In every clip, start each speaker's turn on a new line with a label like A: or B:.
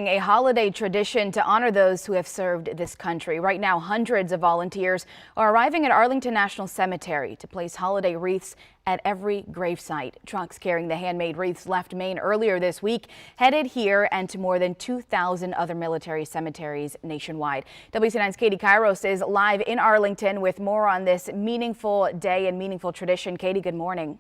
A: A holiday tradition to honor those who have served this country. Right now, hundreds of volunteers are arriving at Arlington National Cemetery to place holiday wreaths at every gravesite. Trucks carrying the handmade wreaths left Maine earlier this week, headed here and to more than 2,000 other military cemeteries nationwide. WC9's Katie Kairos is live in Arlington with more on this meaningful day and meaningful tradition. Katie, good morning.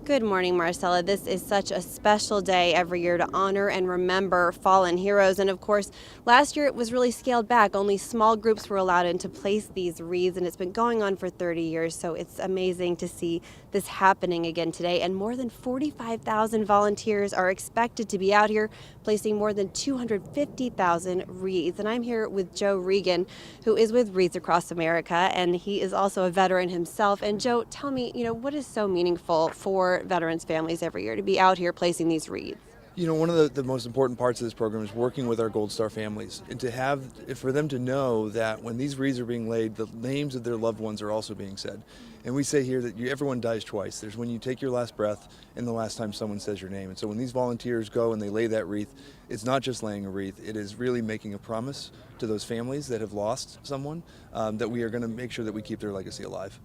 B: Good morning, Marcella. This is such a special day every year to honor and remember fallen heroes. And of course, last year it was really scaled back. Only small groups were allowed in to place these wreaths, and it's been going on for 30 years. So it's amazing to see this happening again today. And more than 45,000 volunteers are expected to be out here placing more than 250,000 wreaths. And I'm here with Joe Regan, who is with Wreaths Across America, and he is also a veteran himself. And Joe, tell me, what is so meaningful for veterans' families every year to be out here placing these wreaths?
C: One of the most important parts of this program is working with our Gold Star families, and for them to know that when these wreaths are being laid, the names of their loved ones are also being said. And we say here that everyone dies twice. There's when you take your last breath and the last time someone says your name. And so when these volunteers go and they lay that wreath, it's not just laying a wreath, it is really making a promise to those families that have lost someone that we are going to make sure that we keep their legacy alive.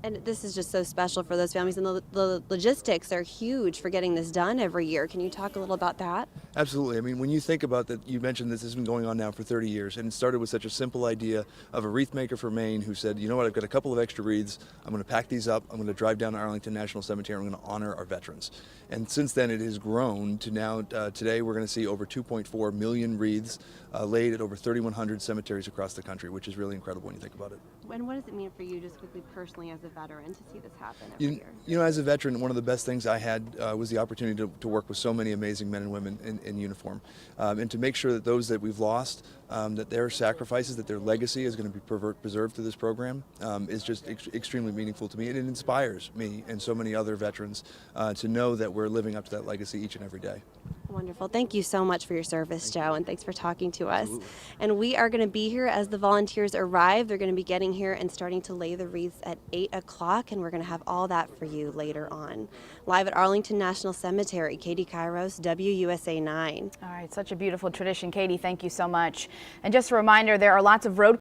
B: And this is just so special for those families, and the logistics are huge for getting this done every year. Can you talk a little about that?
C: Absolutely. I mean, when you think about that, you mentioned this has been going on now for 30 years, and it started with such a simple idea of a wreath maker from Maine who said, you know what, I've got a couple of extra wreaths, I'm going to pack these up, I'm going to drive down to Arlington National Cemetery, I'm going to honor our veterans. And since then it has grown to now, today we're going to see over 2.4 million wreaths laid at over 3,100 cemeteries across the country, which is really incredible when you think about it.
B: And what does it mean for you, just quickly personally as a veteran, to see this happen every year?
C: As a veteran, one of the best things I had was the opportunity to work with so many amazing men and women in uniform, and to make sure that those that we've lost, that their sacrifices, that their legacy is going to be preserved through this program is just extremely meaningful to me, and it inspires me and so many other veterans to know that we're living up to that legacy each and every day.
B: Wonderful. Thank you so much for your service, Joe, and thanks for talking to us.
C: Absolutely.
B: And we are going to be here as the volunteers arrive. They're going to be getting here and starting to lay the wreaths at 8 o'clock, and we're going to have all that for you later on. Live at Arlington National Cemetery, Katie Kairos, WUSA 9.
A: All right, such a beautiful tradition. Katie, thank you so much. And just a reminder, there are lots of road